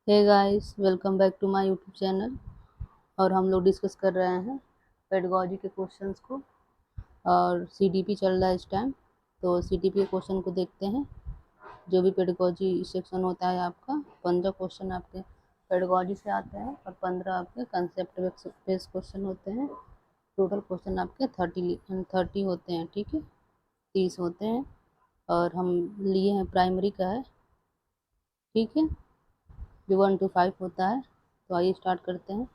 Hey guys, welcome back to my YouTube channel. और हम लोग डिस्कस कर रहे हैं पेडागोजी के क्वेश्चंस को। और सीडीपी चल रहा है इस टाइम, तो सीडीपी के क्वेश्चन को देखते हैं। जो भी पेडागोजी सेक्शन होता है आपका 15 क्वेश्चन आपके पेडागोजी से आते हैं और 15 आपके कंसेप्ट बेस्ड क्वेश्चन होते हैं। टोटल क्वेश्चन आपके 30 होते हैं, ठीक है, 30 होते हैं। और हम लिए हैं प्राइमरी का है, ठीक है, जो 1 to 5 होता है। तो आइए स्टार्ट करते हैं।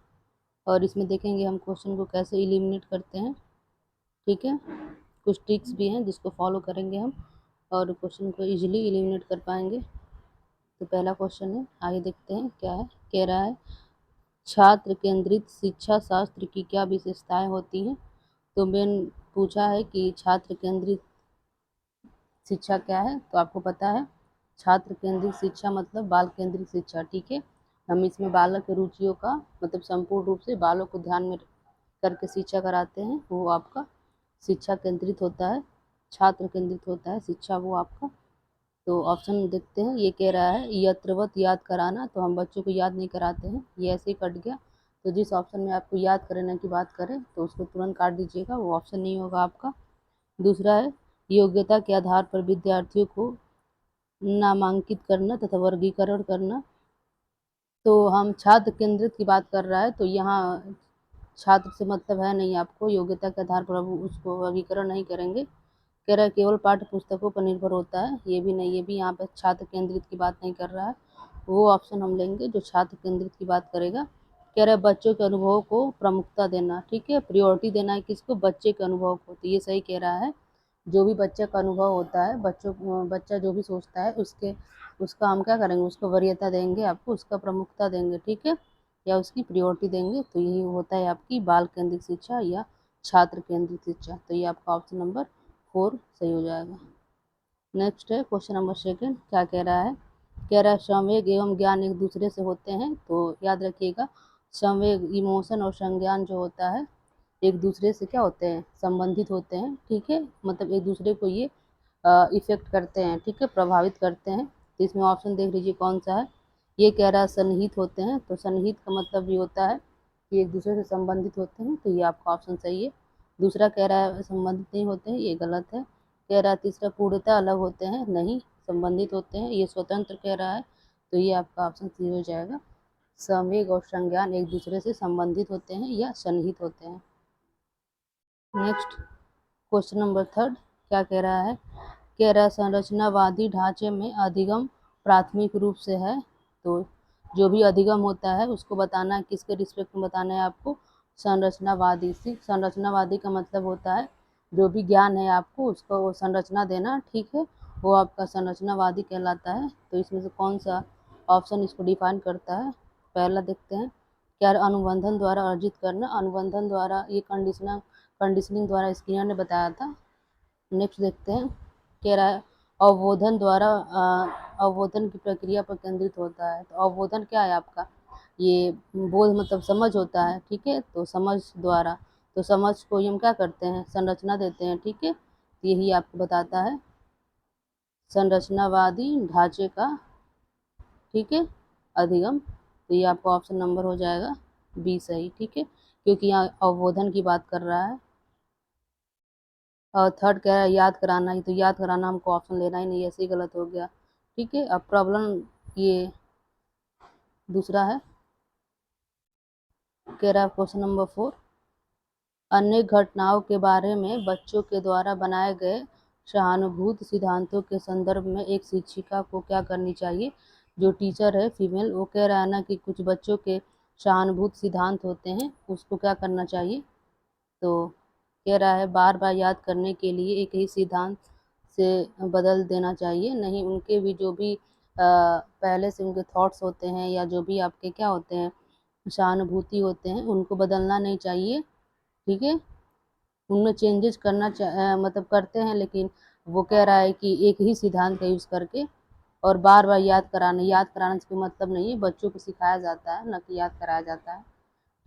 और इसमें देखेंगे हम क्वेश्चन को कैसे एलिमिनेट करते हैं, ठीक है। कुछ ट्रिक्स भी हैं जिसको फॉलो करेंगे हम और क्वेश्चन को इजीली एलिमिनेट कर पाएंगे। तो पहला क्वेश्चन है, आगे देखते हैं क्या है। कह रहा है छात्र केंद्रित शिक्षा शास्त्र की क्या विशेषताएं होती हैं। तो मैंने पूछा है कि छात्र केंद्रित शिक्षा क्या है, तो आपको पता है छात्र केंद्रित शिक्षा मतलब बाल केंद्रित शिक्षा, ठीक है। हम इसमें बालक की रुचियों का मतलब संपूर्ण रूप से बालों को ध्यान में करके शिक्षा कराते हैं, वो आपका शिक्षा केंद्रित होता है। छात्र केंद्रित होता है शिक्षा वो आपका। तो ऑप्शन देखते हैं, ये कह रहा है यत्रवत याद कराना, तो हम बच्चों को याद नहीं कराते हैं, ये ऐसे ही कट गया। तो जिस ऑप्शन में आपको याद कराने की बात करें तो उसको तुरंत काट दीजिएगा, वो ऑप्शन नहीं होगा आपका। दूसरा है योग्यता के आधार पर विद्यार्थियों को नामांकित करना तथा वर्गीकरण करना। तो हम छात्र केंद्रित की बात कर रहा है, तो यहाँ छात्र से मतलब है नहीं आपको, योग्यता के आधार पर उसको वर्गीकरण नहीं करेंगे। कह रहा है केवल पाठ्य पुस्तकों पर निर्भर होता है, ये भी नहीं, ये भी यहाँ पर छात्र केंद्रित की बात नहीं कर रहा है। वो ऑप्शन हम लेंगे जो छात्र केंद्रित की बात करेगा। कह रहा है बच्चों के अनुभव को प्रमुखता देना, ठीक है, प्रियोरिटी देना है किसको, बच्चे के अनुभव को। तो ये सही कह रहा है, जो भी बच्चे का अनुभव होता है, बच्चा जो भी सोचता है उसका हम क्या करेंगे, उसको वरीयता देंगे, आपको उसका प्रमुखता देंगे, ठीक है, या उसकी प्रियोरिटी देंगे। तो यही होता है आपकी बाल केंद्रित शिक्षा या छात्र केंद्रित शिक्षा। तो ये आपका ऑप्शन नंबर 4 सही हो जाएगा। नेक्स्ट है क्वेश्चन नंबर 2, क्या कह रहा है। कह रहा है संवेग एवं ज्ञान एक दूसरे से होते हैं। तो याद रखिएगा, संवेग इमोशन और संज्ञान जो होता है एक दूसरे से क्या होते हैं, संबंधित होते हैं, ठीक है, मतलब एक दूसरे को ये इफेक्ट करते हैं, ठीक है, प्रभावित करते हैं। तो इसमें ऑप्शन देख लीजिए कौन सा है। ये कह रहा है सन्निहित होते हैं, तो सन्निहित का मतलब ये होता है कि एक दूसरे से संबंधित होते हैं, तो ये आपका ऑप्शन सही है। दूसरा कह रहा है संबंधित नहीं होते हैं, ये गलत है। कह रहा है तीसरा पूर्णतः अलग होते हैं, नहीं, संबंधित होते हैं, ये स्वतंत्र कह रहा है। तो ये आपका ऑप्शन सी हो जाएगा, संवेग और संज्ञान एक दूसरे से संबंधित होते हैं या सन्निहित होते हैं। नेक्स्ट क्वेश्चन नंबर 3, क्या कह रहा है। कह रहा है संरचनावादी ढांचे में अधिगम प्राथमिक रूप से है। तो जो भी अधिगम होता है उसको बताना है, किसके रिस्पेक्ट में बताना है आपको, संरचनावादी से। संरचनावादी का मतलब होता है जो भी ज्ञान है आपको उसको वो संरचना देना, ठीक है, वो आपका संरचनावादी कहलाता है। तो इसमें से कौन सा ऑप्शन इसको डिफाइन करता है। पहला देखते हैं, क्या अनुबंधन द्वारा अर्जित करना, अनुबंधन द्वारा, ये कंडीशनिंग द्वारा स्किनर ने बताया था। नेक्स्ट देखते हैं, कह रहा है अवबोधन द्वारा अवबोधन की प्रक्रिया पर केंद्रित होता है। तो अवबोधन क्या है आपका, ये बोध मतलब समझ होता है, ठीक है, तो समझ द्वारा, तो समझ को हम क्या करते हैं, संरचना देते हैं, ठीक है। तो यही आपको बताता है संरचनावादी ढांचे का, ठीक है, अधिगम। तो ये आपका ऑप्शन नंबर हो जाएगा बी सही, ठीक है, क्योंकि यहाँ अवबोधन की बात कर रहा है। और थर्ड कह रहा है याद कराना ही, तो याद कराना हमको ऑप्शन लेना ही नहीं, ऐसे ही गलत हो गया, ठीक है। अब प्रॉब्लम ये दूसरा है, कह रहा है क्वेश्चन नंबर 4, अन्य घटनाओं के बारे में बच्चों के द्वारा बनाए गए सहानुभूत सिद्धांतों के संदर्भ में एक शिक्षिका को क्या करनी चाहिए। जो टीचर है फीमेल, वो कह रहा है ना कि कुछ बच्चों के सहानुभूत सिद्धांत होते हैं, उसको क्या करना चाहिए। तो कह रहा है बार बार याद करने के लिए एक ही सिद्धांत से बदल देना चाहिए, नहीं, उनके भी जो भी पहले से उनके थॉट्स होते हैं या जो भी आपके क्या होते हैं सहानुभूति होते हैं, उनको बदलना नहीं चाहिए, ठीक है। उनमें चेंजेस मतलब करते हैं, लेकिन वो कह रहा है कि एक ही सिद्धांत का यूज़ करके और बार बार याद कराने से कोई मतलब नहीं है, बच्चों को सिखाया जाता है न कि याद कराया जाता है,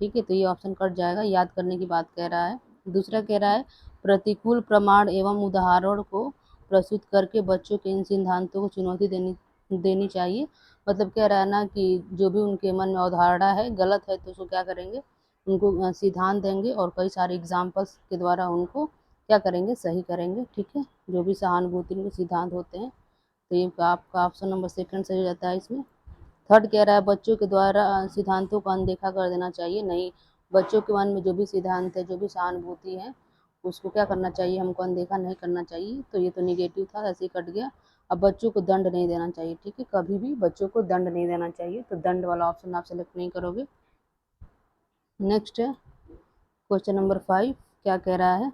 ठीक है। तो ये ऑप्शन कट जाएगा, याद करने की बात कह रहा है। दूसरा कह रहा है प्रतिकूल प्रमाण एवं उदाहरण को प्रस्तुत करके बच्चों के इन सिद्धांतों को चुनौती देनी देनी चाहिए। मतलब कह रहा है ना कि जो भी उनके मन में अवधारणा है गलत है तो उसको क्या करेंगे, उनको सिद्धांत देंगे और कई सारे एग्जाम्पल्स के द्वारा उनको क्या करेंगे, सही करेंगे। ठीक है, जो भी सहानुभूति में सिद्धांत होते हैं। तो ये आपका ऑप्शन नंबर सेकंड सही हो जाता है इसमें। थर्ड कह रहा है बच्चों के द्वारा सिद्धांतों को अनदेखा कर देना चाहिए। नहीं, बच्चों के मन में जो भी सिद्धांत है, जो भी सहानुभूति है, उसको क्या करना चाहिए, हमको अनदेखा नहीं करना चाहिए। तो ये तो निगेटिव था, ऐसे ही कट गया। अब बच्चों को दंड नहीं देना चाहिए। ठीक है, कभी भी बच्चों को दंड नहीं देना चाहिए, तो दंड वाला ऑप्शन आप सेलेक्ट नहीं करोगे। नेक्स्ट है क्वेश्चन नंबर 5। क्या कह रहा है,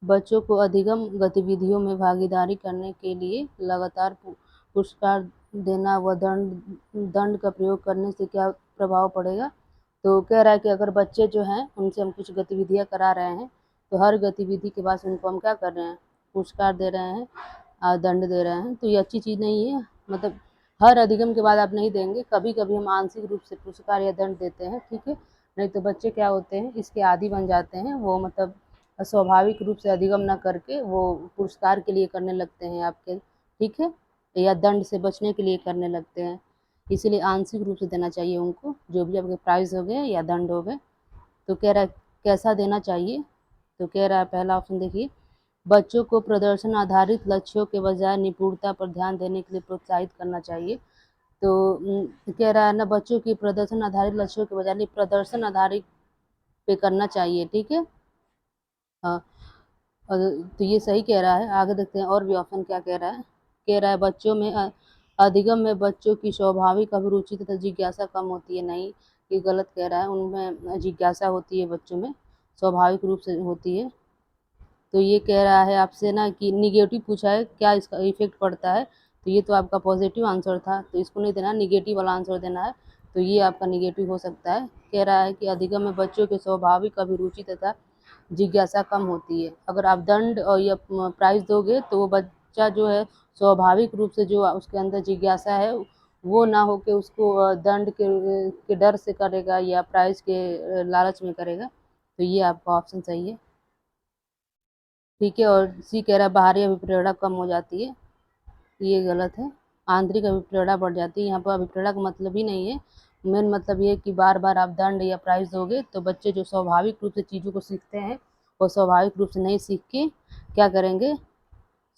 बच्चों को अधिगम गतिविधियों में भागीदारी करने के लिए लगातार पुरस्कार देना व दंड दंड का प्रयोग करने से क्या प्रभाव पड़ेगा। तो कह रहा है कि अगर बच्चे जो हैं उनसे हम कुछ गतिविधियां करा रहे हैं तो हर गतिविधि के बाद उनको हम क्या कर रहे हैं, पुरस्कार दे रहे हैं, दंड दे रहे हैं। तो ये अच्छी चीज़ नहीं है। मतलब हर अधिगम के बाद आप नहीं देंगे, कभी कभी हम आंशिक रूप से पुरस्कार या दंड देते हैं। ठीक है, नहीं तो बच्चे क्या होते हैं, इसके आदी बन जाते हैं। वो मतलब स्वाभाविक रूप से अधिगम ना करके वो पुरस्कार के लिए करने लगते हैं आपके। ठीक है, या दंड से बचने के लिए करने लगते हैं। इसीलिए आंशिक रूप से देना चाहिए उनको, जो भी आपके प्राइज हो गए या दंड हो गए। तो कह रहा है कैसा देना चाहिए। तो कह रहा है पहला ऑप्शन देखिए, बच्चों को प्रदर्शन आधारित लक्ष्यों के बजाय निपुणता पर ध्यान देने के लिए प्रोत्साहित करना चाहिए। तो कह रहा है ना, बच्चों की प्रदर्शन आधारित लक्ष्यों के बजाय प्रदर्शन आधारित पे करना चाहिए। ठीक है, हाँ। और तो ये सही कह रहा है। आगे देखते हैं और भी ऑप्शन क्या कह रहा है। कह रहा है बच्चों में अधिगम में बच्चों की स्वाभाविक अभिरुचि तथा जिज्ञासा कम होती है। नहीं, ये गलत कह रहा है। उनमें जिज्ञासा होती है, बच्चों में स्वाभाविक रूप से होती है। तो ये कह रहा है आपसे ना कि निगेटिव पूछा है, क्या इसका इफेक्ट पड़ता है। तो ये तो आपका पॉजिटिव आंसर था, तो इसको नहीं देना, निगेटिव वाला आंसर देना है। तो ये आपका निगेटिव हो सकता है। कह रहा है कि अधिगम में बच्चों के स्वाभाविक अभिरुचि तथा जिज्ञासा कम होती है। अगर आप दंड और या प्राइज दोगे तो वो बच्चा जो है स्वाभाविक रूप से जो उसके अंदर जिज्ञासा है वो ना हो के उसको दंड के डर से करेगा या प्राइज के लालच में करेगा। तो ये आपका ऑप्शन सही है। ठीक है, और सी कह रहा है बाहरी अभिप्रेरणा कम हो जाती है। ये गलत है, आंतरिक अभिप्रेरणा बढ़ जाती है। यहाँ पर अभिप्रेरणा का मतलब ही नहीं है। मेन मतलब ये है कि बार बार आप दंड या प्राइज दोगे तो बच्चे जो स्वाभाविक रूप से चीज़ों को सीखते हैं वो स्वाभाविक रूप से नहीं सीख के क्या करेंगे,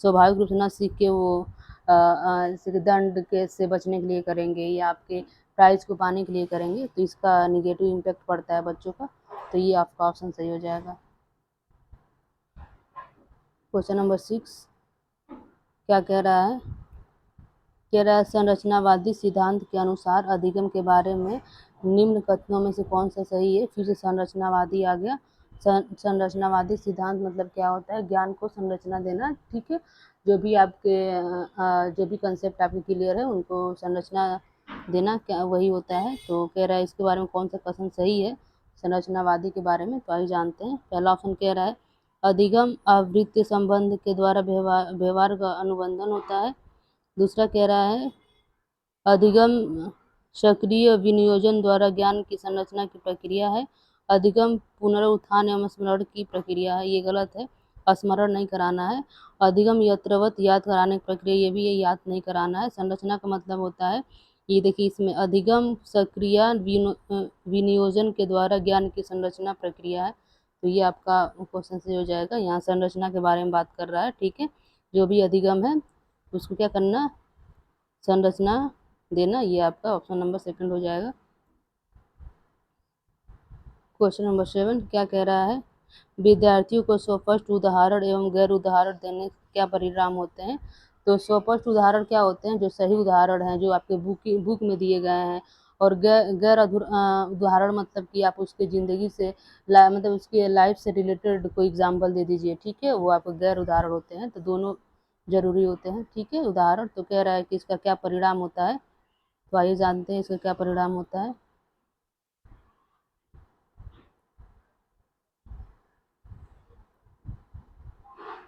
स्वाभाविक रूप से ना सीख के वो जैसे दंड के से बचने के लिए करेंगे या आपके प्राइज को पाने के लिए करेंगे। तो इसका निगेटिव इम्पैक्ट पड़ता है बच्चों का। तो ये आपका ऑप्शन सही हो जाएगा। क्वेश्चन नंबर 6 क्या कह रहा है, कह रहा है संरचनावादी सिद्धांत के अनुसार अधिगम के बारे में निम्न कथनों में से कौन सा सही है। फिर से संरचनावादी आ गया। संरचनावादी सिद्धांत मतलब क्या होता है, ज्ञान को संरचना देना। ठीक है, जो भी आपके जो भी कंसेप्ट आपके क्लियर है उनको संरचना देना, क्या वही होता है। तो कह रहा है इसके बारे में कौन सा कथन सही है संरचनावादी के बारे में। तो आइए जानते हैं। पहला ऑप्शन कह रहा है अधिगम आवृत्ति संबंध के द्वारा व्यवहार का अनुबंधन होता है। दूसरा कह रहा है अधिगम सक्रिय विनियोजन द्वारा ज्ञान की संरचना की प्रक्रिया है। अधिगम पुनरुत्थान एवं स्मरण की प्रक्रिया है। ये गलत है, स्मरण नहीं कराना है। अधिगम यत्रवत याद कराने की प्रक्रिया, ये भी ये याद नहीं कराना है। संरचना का मतलब होता है, ये देखिए इसमें अधिगम सक्रिय विनियोजन के द्वारा ज्ञान की संरचना प्रक्रिया है। तो ये आपका क्वेश्चन से हो जाएगा। यहाँ संरचना के बारे में बात कर रहा है। ठीक है, जो भी अधिगम है उसको क्या करना, संरचना देना। ये आपका ऑप्शन नंबर सेकंड हो जाएगा। क्वेश्चन नंबर 7 क्या कह रहा है, विद्यार्थियों को स्पष्ट उदाहरण एवं गैर उदाहरण देने के क्या परिणाम होते हैं। तो स्पष्ट उदाहरण क्या होते हैं, जो सही उदाहरण हैं जो आपके बुक में दिए गए हैं। और गैर उदाहरण मतलब कि आप उसके ज़िंदगी से मतलब उसके लाइफ से रिलेटेड कोई एग्जाम्पल दे दीजिए। ठीक है, वो आपको गैर उदाहरण होते हैं। तो दोनों जरूरी होते हैं। ठीक है, उदाहरण। तो कह रहा है कि इसका क्या परिणाम होता है। तो आइए जानते हैं इसका क्या परिणाम होता है।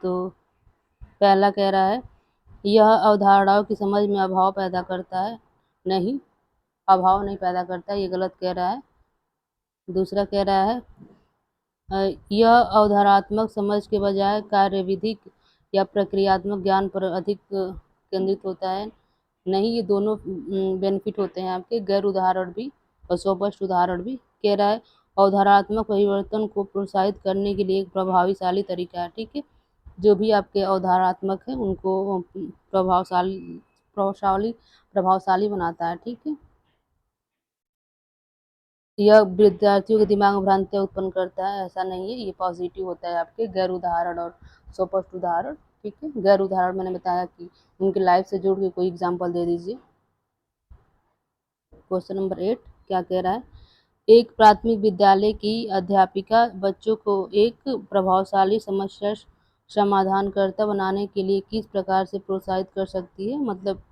तो पहला कह रहा है यह अवधारणाओं की समझ में अभाव पैदा करता है। नहीं, अभाव नहीं पैदा करता, ये गलत कह रहा है। दूसरा कह रहा है यह अवधारणात्मक समझ के बजाय कार्यविधिक या प्रक्रियात्मक ज्ञान पर अधिक केंद्रित होता है। नहीं, ये दोनों बेनिफिट होते हैं आपके, गैर उदाहरण भी और स्पष्ट उदाहरण भी। कह रहा है अवधारणात्मक परिवर्तन को प्रोत्साहित करने के लिए एक प्रभावशाली तरीका है, ठीक है। जो भी आपके अवधारणात्मक है उनको प्रभावशाली प्रभावशाली प्रभावशाली बनाता है, ठीक है। यह विद्यार्थियों के दिमाग में भ्रांतियाँ उत्पन्न करता है, ऐसा नहीं है, ये पॉजिटिव होता है आपके गैर उदाहरण और स्पष्ट उदाहरण, ठीक है। गैर उदाहरण मैंने बताया कि उनके लाइफ से जोड़ के कोई एग्जाम्पल दे दीजिए। क्वेश्चन नंबर 8 क्या कह रहा है, एक प्राथमिक विद्यालय की अध्यापिका बच्चों को एक प्रभावशाली समस्या समाधानकर्ता बनाने के लिए किस प्रकार से प्रोत्साहित कर सकती है। मतलब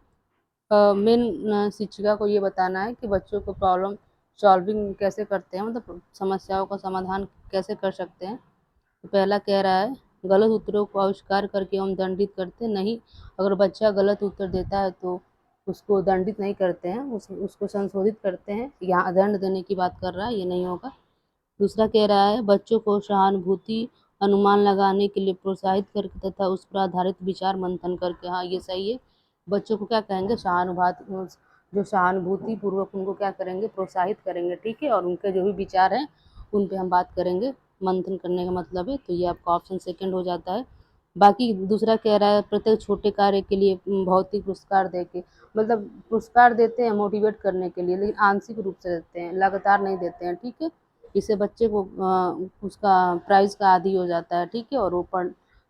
मेन शिक्षिका को ये बताना है कि बच्चों को प्रॉब्लम सॉल्विंग कैसे करते हैं, मतलब समस्याओं का समाधान कैसे कर सकते हैं। तो पहला कह रहा है गलत उत्तरों को आविष्कार करके हम दंडित करते नहीं। अगर बच्चा गलत उत्तर देता है तो उसको दंडित नहीं करते हैं, उसको संशोधित करते हैं। यहाँ दंड देने की बात कर रहा है, ये नहीं होगा। दूसरा कह रहा है बच्चों को सहानुभूति अनुमान लगाने के लिए प्रोत्साहित करके तथा उस पर आधारित विचार मंथन करके। हाँ, ये सही है। बच्चों को क्या कहेंगे, जो सहानुभूति पूर्वक उनको क्या करेंगे, प्रोत्साहित करेंगे, ठीक है। और उनके जो भी विचार हैं उन पे हम बात करेंगे, मंथन करने का मतलब है। तो ये आपका ऑप्शन सेकंड हो जाता है। बाकी दूसरा कह रहा है प्रत्येक छोटे कार्य के लिए भौतिक पुरस्कार देके, मतलब पुरस्कार देते हैं मोटिवेट करने के लिए, लेकिन आंशिक रूप से देते हैं, लगातार नहीं देते हैं, ठीक है। इससे बच्चे को उसका प्राइज़ का आदी हो जाता है, ठीक है। और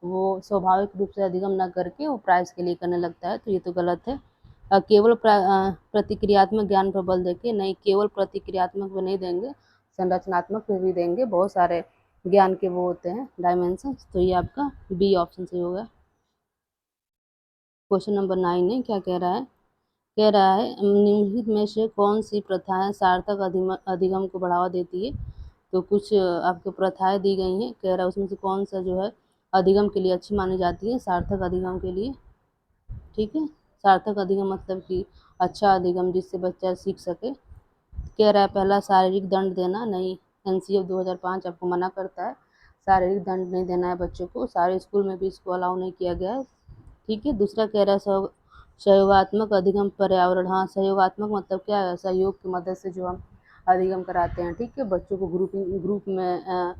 वो स्वाभाविक रूप से अधिगम ना करके वो प्राइज़ के लिए करने लगता है, तो ये तो गलत है। केवल प्रतिक्रियात्मक ज्ञान पर बल देके नहीं, केवल प्रतिक्रियात्मक पे नहीं देंगे, संरचनात्मक पे भी देंगे। बहुत सारे ज्ञान के वो होते हैं डायमेंशंस। तो ये आपका बी ऑप्शन सही होगा। क्वेश्चन नंबर 9 है, क्या कह रहा है, कह रहा है निम्नलिखित में से कौन सी प्रथाएं सार्थक अधिगम को बढ़ावा देती है। तो कुछ आपको प्रथाएं दी गई हैं, कह रहा है उसमें से कौन सा जो है अधिगम के लिए अच्छी मानी जाती है, सार्थक अधिगम के लिए, ठीक है। सार्थक अधिगम मतलब कि अच्छा अधिगम जिससे बच्चा सीख सके। कह रहा है पहला शारीरिक दंड देना नहीं, एनसीएफ 2005 आपको मना करता है, शारीरिक दंड नहीं देना है बच्चों को, सारे स्कूल में भी इसको अलाउ नहीं किया गया है, ठीक है। दूसरा कह रहा है सहयोगात्मक अधिगम पर्यावरण। हाँ, सहयोगात्मक मतलब क्या है, सहयोग की मदद से जो हम अधिगम कराते हैं, ठीक है। बच्चों को ग्रुप में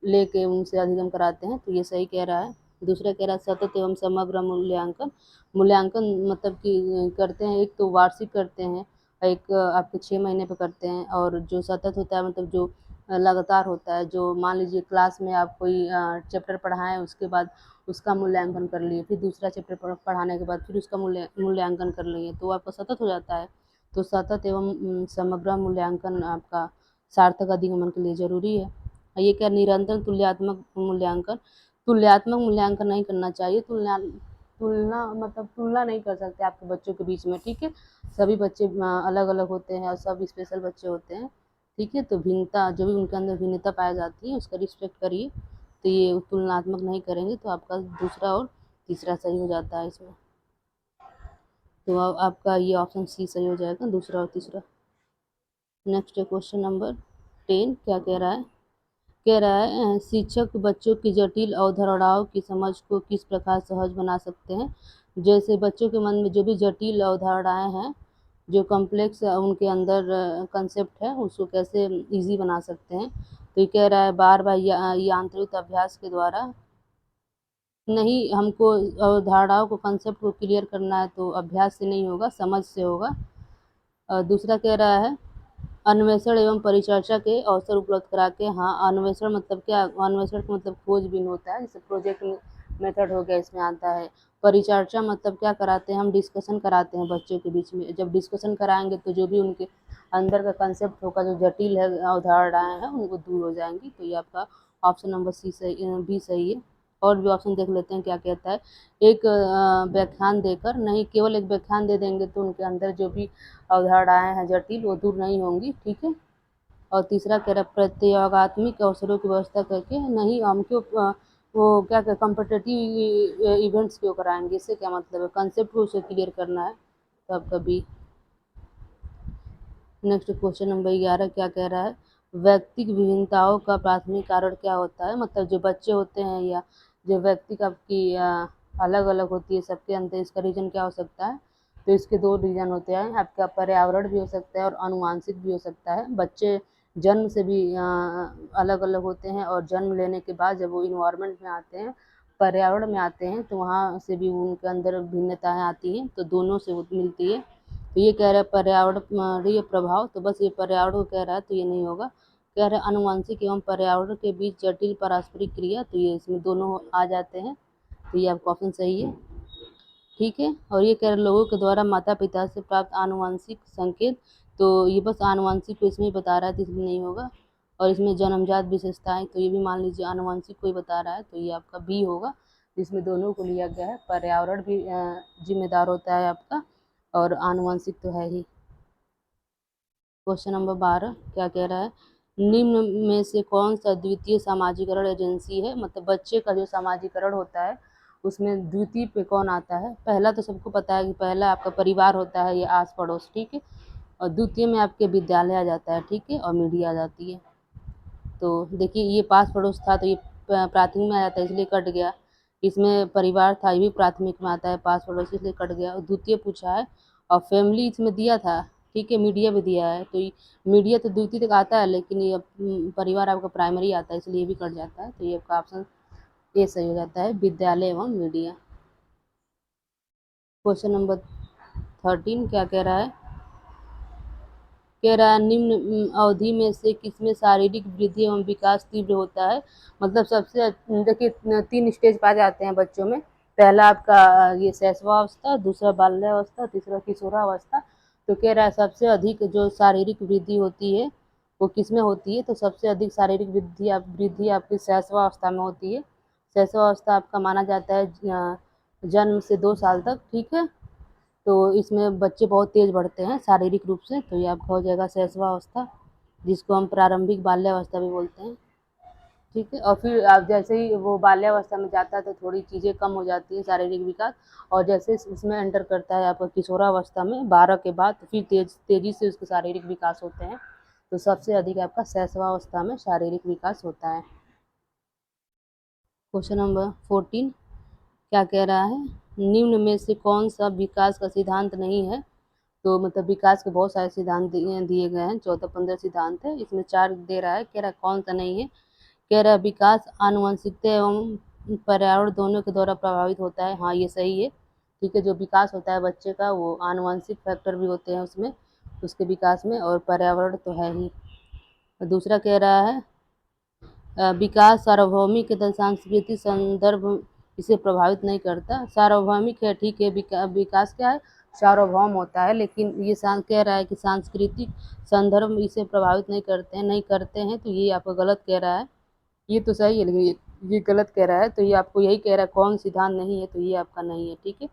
लेके उनसे अधिगम कराते हैं, तो ये सही कह रहा है। दूसरा कह रहा है सतत एवं समग्र मूल्यांकन। मूल्यांकन मतलब कि करते हैं, एक तो वार्षिक करते हैं, एक आपके 6 महीने पे करते हैं, और जो सतत होता है मतलब जो लगातार होता है, जो मान लीजिए क्लास में आप कोई चैप्टर पढ़ाएं, उसके बाद उसका मूल्यांकन कर लिए, फिर दूसरा चैप्टर पढ़ाने के बाद फिर उसका मूल्यांकन कर लिए, तो आपका सतत हो जाता है। तो सतत एवं समग्र मूल्यांकन आपका सार्थक अधिगमन के लिए जरूरी है। ये क्या, निरंतर तुल्यात्मक मूल्यांकन। तुल्यात्मक मूल्यांकन नहीं करना चाहिए, तुलना मतलब तुलना नहीं कर सकते आपके बच्चों के बीच में, ठीक है। सभी बच्चे अलग अलग होते हैं और सब स्पेशल बच्चे होते हैं, ठीक है। तो भिन्नता, जो भी उनके अंदर भिन्नता पाई जाती है उसका रिस्पेक्ट करिए। तो ये तुलनात्मक नहीं करेंगे, तो आपका दूसरा और तीसरा सही हो जाता है इसमें। तो आपका ये ऑप्शन सी सही हो जाएगा, दूसरा और तीसरा। नेक्स्ट क्वेश्चन नंबर 10 क्या कह रहा है, कह रहा है शिक्षक बच्चों की जटिल अवधारणाओं की समझ को किस प्रकार सहज बना सकते हैं। जैसे बच्चों के मन में जो भी जटिल अवधारणाएं हैं, जो कॉम्प्लेक्स उनके अंदर कंसेप्ट है, उसको कैसे इजी बना सकते हैं। तो ये कह रहा है बार बार यांत्रिक अभ्यास के द्वारा नहीं, हमको अवधारणाओं को, कंसेप्ट को क्लियर करना है तो अभ्यास से नहीं होगा, समझ से होगा। दूसरा कह रहा है अन्वेषण एवं परिचर्चा के अवसर उपलब्ध करा के। हाँ, अन्वेषण मतलब क्या, अन्वेषण का मतलब खोजबीन होता है, जैसे प्रोजेक्ट मेथड हो गया, इसमें आता है। परिचर्चा मतलब क्या कराते हैं, हम डिस्कशन कराते हैं बच्चों के बीच में। जब डिस्कशन कराएंगे तो जो भी उनके अंदर का कंसेप्ट होगा, जो जटिल है अवधारणाएं हैं, उनको दूर हो जाएंगी। तो ये आपका ऑप्शन नंबर सी सही, बी सही है। और भी ऑप्शन देख लेते हैं क्या कहता है, एक व्याख्यान देकर नहीं, केवल एक व्याख्यान दे देंगे तो उनके अंदर जो भी अवधारणाएं हैं जटिल, वो दूर नहीं होंगी, ठीक है। और तीसरा कह रहा प्रतियोगात्मक अवसरों की व्यवस्था करके नहीं, हम क्यों वो क्या क्या कॉम्पिटिटिव इवेंट्स क्यों कराएंगे, इससे क्या मतलब है, कंसेप्ट को उसे क्लियर करना है। तो आपका बी। नेक्स्ट क्वेश्चन नंबर 11 क्या कह रहा है, व्यक्तिक विभिन्नताओं का प्राथमिक कारण क्या होता है। मतलब जो बच्चे होते हैं या जो व्यक्ति का की अलग अलग होती है सबके अंदर, इसका रीजन क्या हो सकता है। तो इसके दो रीज़न होते हैं, आपका पर्यावरण भी हो सकता है और आनुवांशिक भी हो सकता है। बच्चे जन्म से भी अलग अलग होते हैं और जन्म लेने के बाद जब वो इन्वायरमेंट में आते हैं, पर्यावरण में आते हैं, तो वहाँ से भी उनके अंदर भिन्नताएं आती हैं, तो दोनों से वो मिलती है। तो ये कह रहा है पर्यावरणीय प्रभाव, तो बस ये पर्यावरण को कह रहा है, तो ये नहीं होगा। कह रहे आनुवांशिक एवं पर्यावरण के बीच जटिल पारस्परिक क्रिया, तो ये इसमें दोनों आ जाते हैं, तो ये आपका ऑप्शन सही है। ठीक है, और ये कह रहे लोगों के द्वारा माता पिता से प्राप्त आनुवंशिक संकेत, तो ये बस आनुवंशिक को इसमें बता रहा है, तो इसलिए नहीं होगा। और इसमें जन्मजात विशेषताएं, तो ये भी मान लीजिए आनुवंशिक को ही बता रहा है, तो ये आपका बी होगा, जिसमें दोनों को लिया गया है। पर्यावरण भी जिम्मेदार होता है आपका, और आनुवंशिक तो है ही। क्वेश्चन नंबर 12 क्या कह रहा है, निम्न में से कौन सा द्वितीय सामाजिकरण एजेंसी है, मतलब बच्चे का जो सामाजिकरण होता है उसमें द्वितीय पे कौन आता है। पहला तो सबको पता है कि पहला आपका परिवार होता है, ये आस पड़ोस, ठीक है, और द्वितीय में आपके विद्यालय आ जाता है, ठीक है, और मीडिया आ जाती है। तो देखिए ये पास पड़ोस था, तो ये प्राथमिक में आ जाता है, इसलिए कट गया। इसमें परिवार था, ये भी प्राथमिक में आता है, पास पड़ोस, इसलिए कट गया। और द्वितीय पूछा है, और फैमिली इसमें दिया था, ठीक है, मीडिया भी दिया है, तो मीडिया तो द्वितीय तक आता है, लेकिन ये परिवार आपका प्राइमरी आता है, इसलिए ये भी कट जाता है, तो ये आपका ऑप्शन ए सही हो जाता है, विद्यालय एवं मीडिया। क्वेश्चन नंबर 13 क्या कह रहा है, कह रहा है निम्न अवधि में से किसमें शारीरिक वृद्धि एवं विकास तीव्र होता है। मतलब सबसे देखिए 3 स्टेज पाए जाते हैं बच्चों में। पहला आपका ये शैशवावस्था, दूसरा बाल्यावस्था, तीसरा किशोरावस्था। तो कह रहा है सबसे अधिक जो शारीरिक वृद्धि होती है वो किसमें होती है, तो सबसे अधिक शारीरिक वृद्धि आपकी शैशवावस्था में होती है। शैशवावस्था आपका माना जाता है जन्म से 2 साल तक, ठीक है। तो इसमें बच्चे बहुत तेज बढ़ते हैं शारीरिक रूप से, तो ये आपका हो जाएगा शैशवावस्था, जिसको हम प्रारंभिक बाल्यावस्था भी बोलते हैं, ठीक है। और फिर आप जैसे ही वो बाल्यावस्था में जाता है तो थोड़ी चीज़ें कम हो जाती हैं शारीरिक विकास, और जैसे उसमें एंटर करता है आपका किशोरावस्था में 12 के बाद, तो फिर तेजी से उसके शारीरिक विकास होते हैं। तो सबसे अधिक आपका शैशवावस्था में शारीरिक विकास होता है। क्वेश्चन नंबर 14 क्या कह रहा है, निम्न में से कौन सा विकास का सिद्धांत नहीं है। तो मतलब विकास के बहुत सारे सिद्धांत दिए गए हैं, 14-15 सिद्धांत है, इसमें 4 दे रहा है, कह रहा है कौन सा नहीं है। कह रहा है विकास आनुवंशिकता एवं पर्यावरण दोनों के द्वारा प्रभावित होता है, हाँ ये सही है, ठीक है। जो विकास होता है बच्चे का वो आनुवंशिक फैक्टर भी होते हैं उसमें, उसके विकास में, और पर्यावरण तो है ही। दूसरा कह रहा है विकास सार्वभौमिक तथा सांस्कृतिक संदर्भ इसे प्रभावित नहीं करता। सार्वभौमिक है, ठीक है, विकास क्या है, सार्वभौम होता है, लेकिन ये कह रहा है कि सांस्कृतिक संदर्भ इसे प्रभावित नहीं करते हैं, तो ये आपका गलत कह रहा है। ये तो सही है, लेकिन ये गलत कह रहा है, तो ये आपको यही कह रहा है कौन सिद्धांत नहीं है, तो ये आपका नहीं है, ठीक है।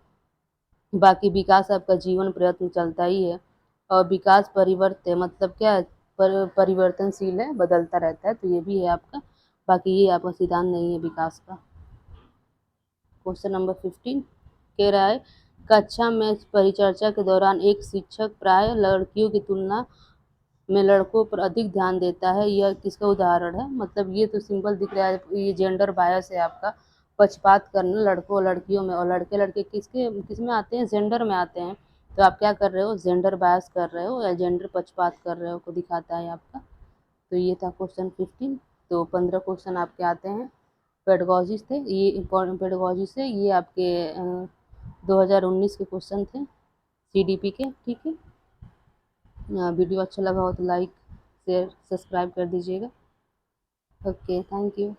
बाकी विकास आपका जीवन प्रयत्न चलता ही है, और विकास परिवर्तन मतलब क्या है, परिवर्तनशील है, बदलता रहता है, तो ये भी है आपका। बाकी ये आपका सिद्धांत नहीं है विकास का। क्वेश्चन नंबर 15 कह रहा है कक्षा में परिचर्चा के दौरान एक शिक्षक प्राय लड़कियों की तुलना में लड़कों पर अधिक ध्यान देता है, यह किसका उदाहरण है। मतलब ये तो सिंपल दिख रहा है, ये जेंडर बायस है आपका, पक्षपात करना लड़कों और लड़कियों में, और लड़के लड़के किस में आते हैं, जेंडर में आते हैं। तो आप क्या कर रहे हो, जेंडर बायस कर रहे हो या जेंडर पक्षपात कर रहे हो को दिखाता है आपका। तो ये था क्वेश्चन 15। तो 15 क्वेश्चन आपके आते हैं पेडगोजी थे, ये इम्पोर्टेंट पेडगोजी से, ये आपके 2019 के क्वेश्चन थे सीडीपी के, ठीक है। वीडियो अच्छा लगा हो तो लाइक शेयर सब्सक्राइब कर दीजिएगा। Okay, thank you.